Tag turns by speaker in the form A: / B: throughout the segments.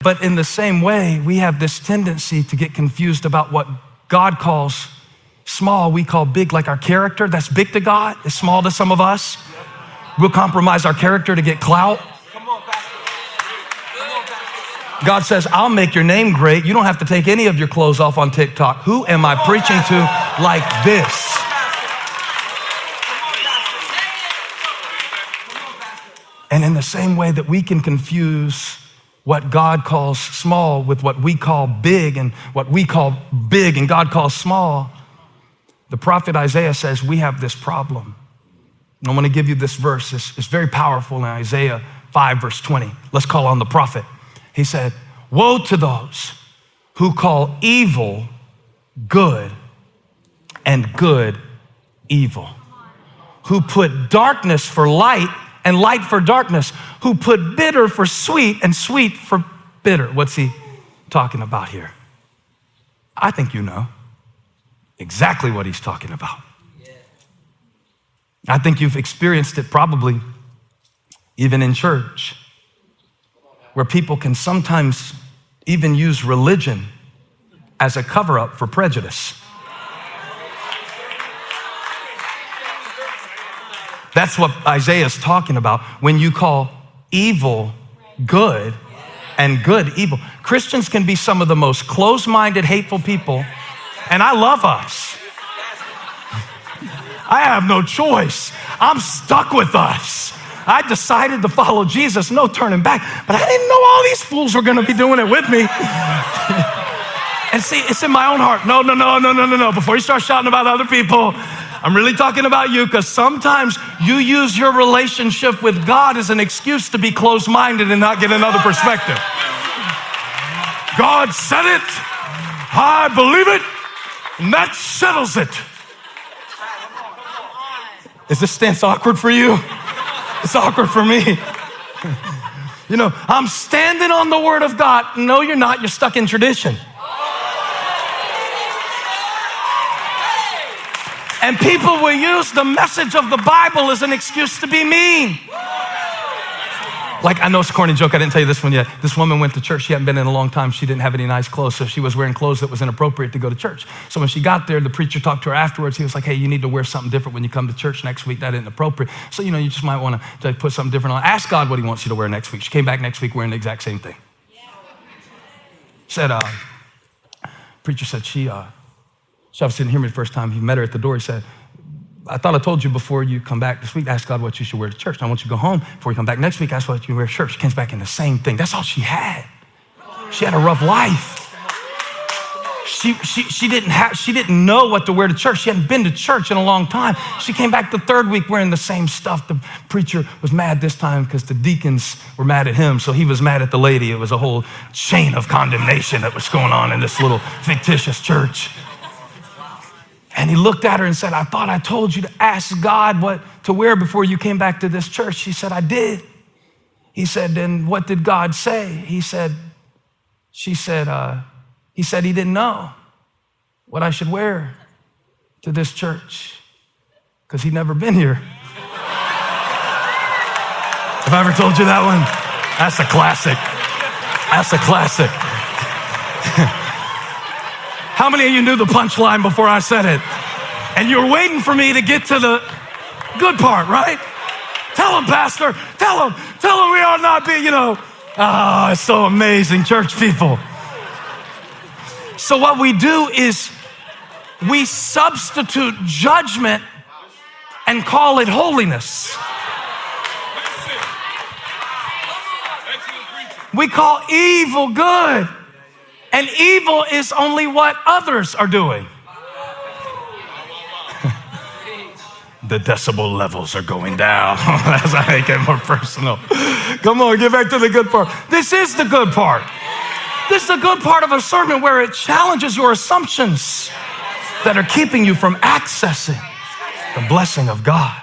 A: But in the same way, we have this tendency to get confused about what God calls small, we call big, like our character. That's big to God, is small to some of us. We'll compromise our character to get clout. God says, I'll make your name great. You don't have to take any of your clothes off on TikTok. Who am I preaching to like this? And in the same way that we can confuse what God calls small with what we call big and what we call big and God calls small, the prophet Isaiah says we have this problem. And I want to give you this verse. It's very powerful in Isaiah 5, verse 20. Let's call on the prophet. He said, woe to those who call evil good and good evil, who put darkness for light and light for darkness, who put bitter for sweet and sweet for bitter. What's he talking about here? I think you know exactly what he's talking about. I think you've experienced it probably even in church, where people can sometimes even use religion as a cover-up for prejudice. That's what Isaiah is talking about when you call evil good and good evil. Christians can be some of the most closed-minded, hateful people, and I love us. I have no choice. I'm stuck with us. I decided to follow Jesus, no turning back, but I didn't know all these fools were gonna be doing it with me. And see, it's in my own heart. No. Before you start shouting about other people, I'm really talking about you, because sometimes you use your relationship with God as an excuse to be closed-minded and not get another perspective. God said it, I believe it, and that settles it. Is this stance awkward for you? It's awkward for me. You know, I'm standing on the word of God. No, you're not. You're stuck in tradition. And people will use the message of the Bible as an excuse to be mean. Like, I know it's a corny joke. I didn't tell you this one yet. This woman went to church. She hadn't been in a long time. She didn't have any nice clothes, so she was wearing clothes that was inappropriate to go to church. So when she got there, the preacher talked to her afterwards. He was like, hey, you need to wear something different when you come to church next week. That isn't appropriate. So, you know, you just might want to put something different on. Ask God what he wants you to wear next week. She came back next week wearing the exact same thing. Said, preacher said, she obviously didn't hear me the first time. He met her at the door. He said, I thought I told you before you come back this week, ask God what you should wear to church. I want you to go home. Before you come back next week, ask what you wear to church. She comes back in the same thing. That's all she had. She had a rough life. She didn't know what to wear to church. She hadn't been to church in a long time. She came back the third week wearing the same stuff. The preacher was mad this time because the deacons were mad at him, so he was mad at the lady. It was a whole chain of condemnation that was going on in this little fictitious church. And he looked at her and said, I thought I told you to ask God what to wear before you came back to this church. She said, I did. He said, then what did God say? He said he didn't know what I should wear to this church because he'd never been here. Have I ever told you that one? That's a classic. That's a classic. How many of you knew the punchline before I said it? And you're waiting for me to get to the good part, right? Tell them, Pastor. Tell them we are not being, Oh, it's so amazing, church people. So what we do is we substitute judgment and call it holiness. We call evil good. And evil is only what others are doing. The decibel levels are going down as I make it more personal. Come on, get back to the good part. This is the good part. This is the good part of a sermon where it challenges your assumptions that are keeping you from accessing the blessing of God.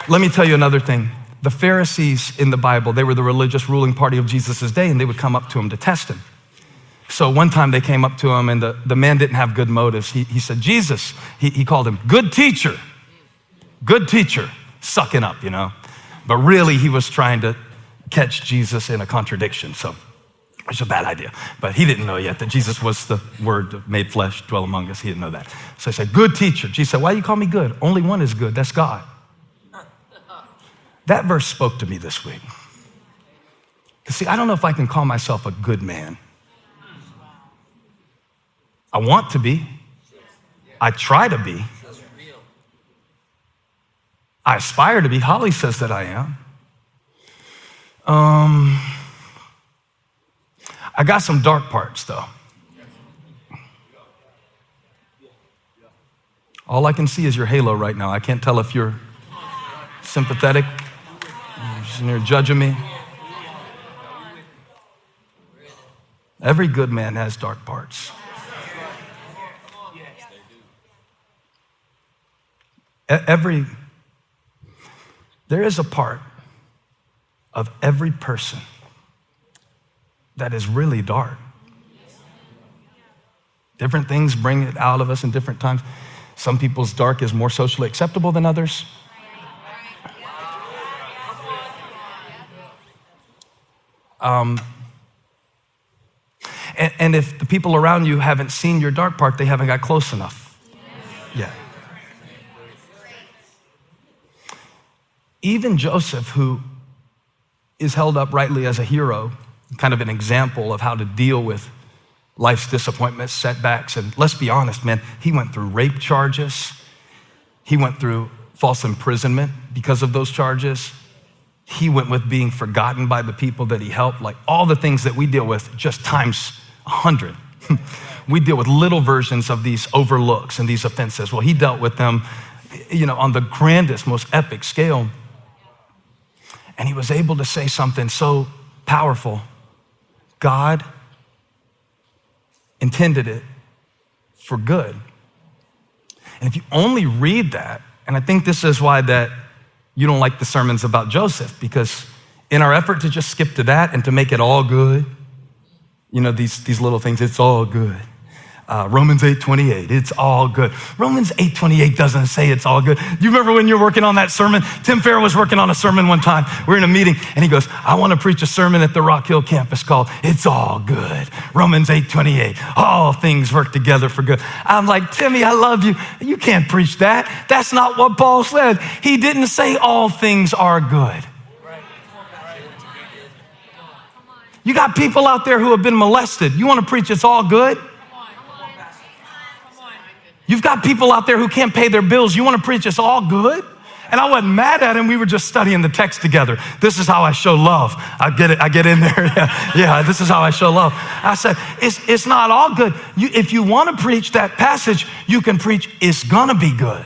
A: Let me tell you another thing. The Pharisees in the Bible, they were the religious ruling party of Jesus' day, and they would come up to him to test him. So one time they came up to him, and the man didn't have good motives. He said, Jesus, he called him, good teacher, sucking up, But really, he was trying to catch Jesus in a contradiction. So it's a bad idea. But he didn't know yet that Jesus was the Word made flesh, dwell among us. He didn't know that. So he said, good teacher. Jesus said, why do you call me good? Only one is good. That's God. That verse spoke to me this week. Because see, I don't know if I can call myself a good man. I want to be. I try to be. I aspire to be. Holly says that I am. I got some dark parts, though. All I can see is your halo right now. I can't tell if you're sympathetic. You're judging me. Every good man has dark parts. There is a part of every person that is really dark. Different things bring it out of us in different times. Some people's dark is more socially acceptable than others. And if the people around you haven't seen your dark part, they haven't got close enough yet. Even Joseph, who is held up rightly as a hero, kind of an example of how to deal with life's disappointments, setbacks, and let's be honest, man, he went through rape charges. He went through false imprisonment because of those charges. He went with being forgotten by the people that he helped, like all the things that we deal with just times 100. We deal with little versions of these overlooks and these offenses. Well, he dealt with them, on the grandest, most epic scale. And he was able to say something so powerful. God intended it for good. And if you only read that, and I think this is why that you don't like the sermons about Joseph, because in our effort to just skip to that and to make it all good, these little things, it's all good. Romans 8:28, it's all good. Romans 8:28 doesn't say it's all good. Do you remember when you were working on that sermon? Tim Fair was working on a sermon one time. We were in a meeting and he goes, I want to preach a sermon at the Rock Hill campus called It's All Good. Romans 8:28, all things work together for good. I'm like, Timmy, I love you. You can't preach that. That's not what Paul said. He didn't say all things are good. You got people out there who have been molested. You want to preach it's all good? You've got people out there who can't pay their bills. You want to preach it's all good? And I wasn't mad at him. We were just studying the text together. This is how I show love. I get it. I get in there. Yeah, this is how I show love. I said, it's not all good. If you want to preach that passage, you can preach it's going to be good.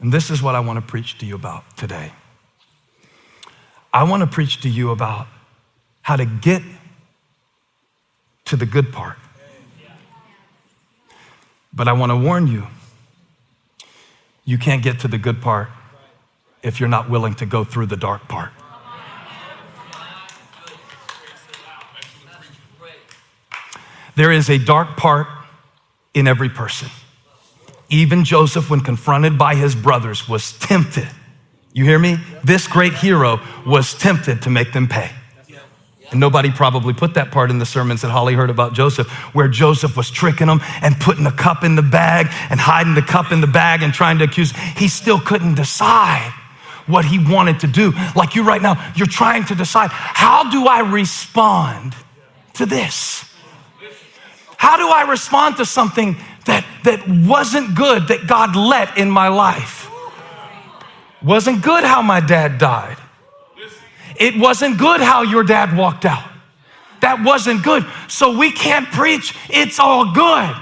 A: And this is what I want to preach to you about today. I want to preach to you about how to get to the good part. But I want to warn you, you can't get to the good part if you're not willing to go through the dark part. There is a dark part in every person. Even Joseph, when confronted by his brothers, was tempted. You hear me? This great hero was tempted to make them pay. And nobody probably put that part in the sermons that Holly heard about Joseph, where Joseph was tricking them and putting the cup in the bag and hiding the cup in the bag and trying to accuse. He still couldn't decide what he wanted to do. Like you right now, you're trying to decide, how do I respond to this? How do I respond to something that wasn't good that God let in my life? Wasn't good how my dad died. It wasn't good how your dad walked out. That wasn't good. So we can't preach it's all good.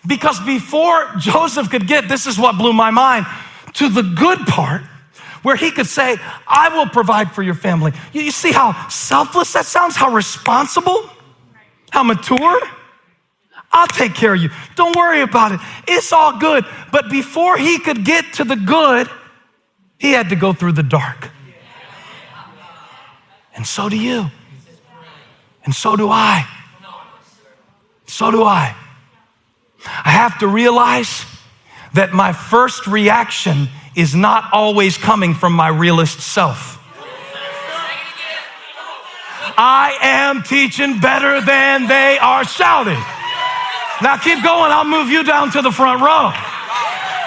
A: Because before Joseph could get, this is what blew my mind, to the good part, where he could say, I will provide for your family. You see how selfless that sounds? How responsible? How mature? I'll take care of you. Don't worry about it. It's all good. But before he could get to the good, he had to go through the dark. And so do you. And so do I. So do I. I have to realize that my first reaction is not always coming from my realist self. I am teaching better than they are shouting. Now keep going, I'll move you down to the front row.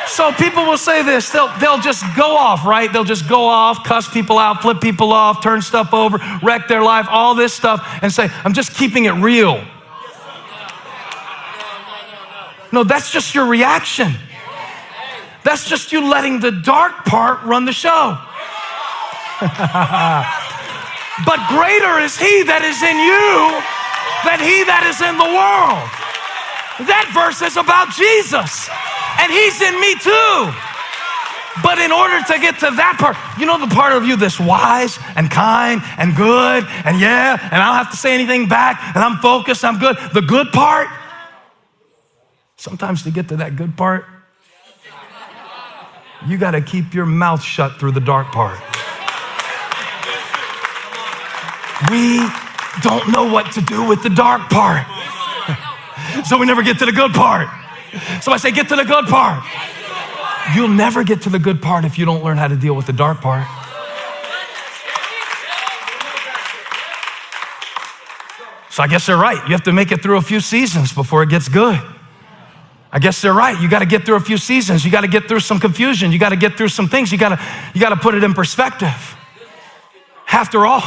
A: So people will say this, they'll just go off, right? They'll just go off, cuss people out, flip people off, turn stuff over, wreck their life, all this stuff, and say, I'm just keeping it real. No, that's just your reaction. That's just you letting the dark part run the show. But greater is he that is in you than he that is in the world. That verse is about Jesus, and he's in me too. But in order to get to that part, you know the part of you that's wise and kind and good and yeah, and I don't have to say anything back and I'm focused, I'm good. The good part, sometimes to get to that good part, you got to keep your mouth shut through the dark part. We don't know what to do with the dark part. So we never get to the good part. So I say, get to the good part. You'll never get to the good part if you don't learn how to deal with the dark part. So I guess they're right. You have to make it through a few seasons before it gets good. I guess they're right. You got to get through a few seasons. You got to get through some confusion. You got to get through some things. You got to put it in perspective. After all,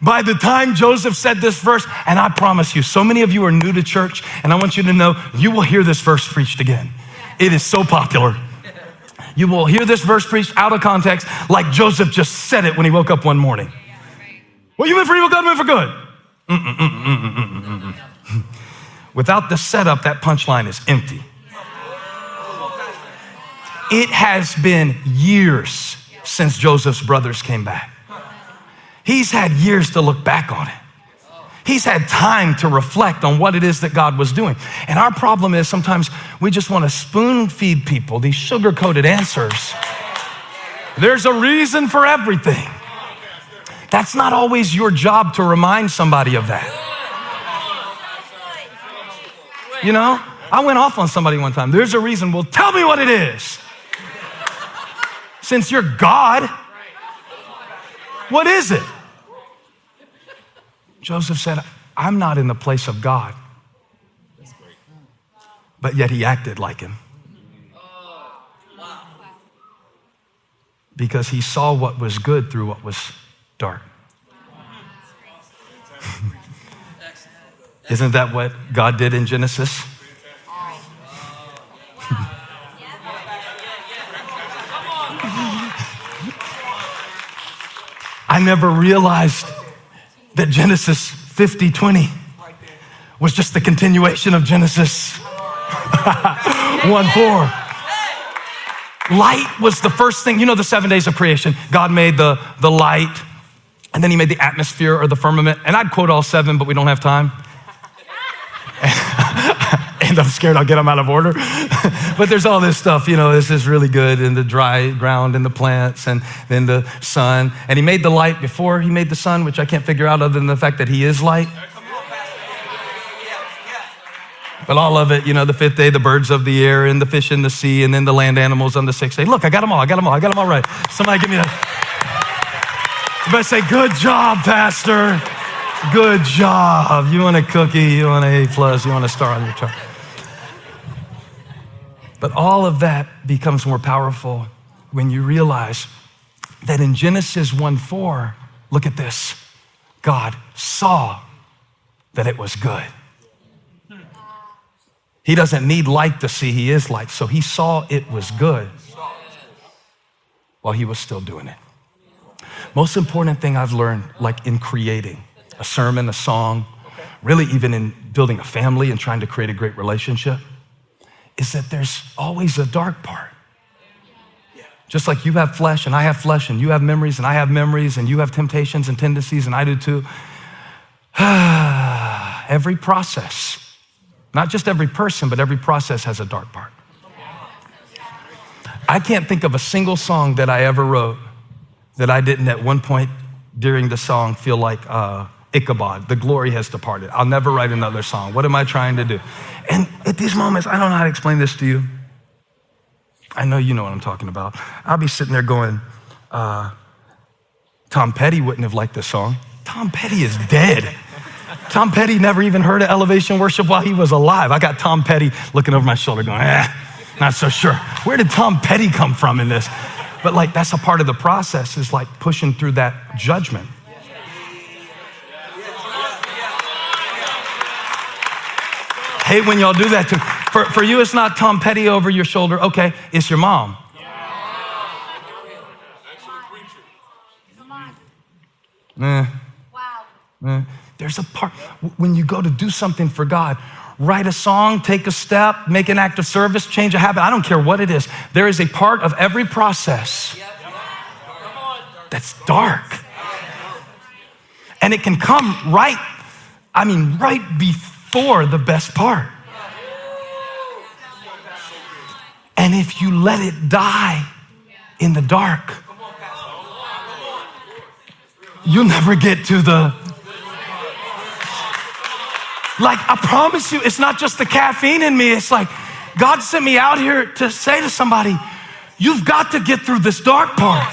A: by the time Joseph said this verse, and I promise you, so many of you are new to church, and I want you to know you will hear this verse preached again. It is so popular. You will hear this verse preached out of context like Joseph just said it when he woke up one morning. Well, you meant for evil, God meant for good. Without the setup, that punchline is empty. It has been years since Joseph's brothers came back. He's had years to look back on it. He's had time to reflect on what it is that God was doing. And our problem is sometimes we just want to spoon feed people these sugar-coated answers. There's a reason for everything. That's not always your job to remind somebody of that. You know, I went off on somebody one time. There's a reason. Well, tell me what it is. Since you're God, what is it? Joseph said, I'm not in the place of God. But yet he acted like him. Because he saw what was good through what was dark. Isn't that what God did in Genesis? I never realized that Genesis 50:20 was just the continuation of Genesis 1:4. Light was the first thing. You know the 7 days of creation. God made the light, and then he made the atmosphere or the firmament. And I'd quote all 7, but we don't have time. And I'm scared I'll get them out of order. But there's all this stuff, you know, this is really good, and the dry ground and the plants and then the sun. And he made the light before he made the sun, which I can't figure out other than the fact that he is light. But all of it, you know, the 5th day, the birds of the air and the fish in the sea, and then the land animals on the 6th day. Look, I got them all right. Somebody give me that. You better say, good job, Pastor. Good job. You want a cookie, you want an A+, you want a star on your chart. But all of that becomes more powerful when you realize that in Genesis 1:4, look at this. God saw that it was good. He doesn't need light to see he is light. So he saw it was good while he was still doing it. Most important thing I've learned, like in creating a sermon, a song, really even in building a family and trying to create a great relationship, is that there's always a dark part. Just like you have flesh and I have flesh, and you have memories and I have memories, and you have temptations and tendencies and I do too. Every process, not just every person, but every process has a dark part. I can't think of a single song that I ever wrote that I didn't at one point during the song feel like Ichabod, the glory has departed. I'll never write another song. What am I trying to do? And at these moments, I don't know how to explain this to you. I know you know what I'm talking about. I'll be sitting there going, Tom Petty wouldn't have liked this song. Tom Petty is dead. Tom Petty never even heard of elevation worship while he was alive. I got Tom Petty looking over my shoulder going, not so sure. Where did Tom Petty come from in this? But like, that's a part of the process, is like pushing through that judgment. Hate when y'all do that too. For you, it's not Tom Petty over your shoulder. Okay, it's your mom. There's a part, when you go to do something for God, write a song, take a step, make an act of service, change a habit. I don't care what it is. There is a part of every process that's dark. And it can come right before the best part. And if you let it die in the dark, you'll never get to the... Like, I promise you, it's not just the caffeine in me. It's like, God sent me out here to say to somebody, you've got to get through this dark part.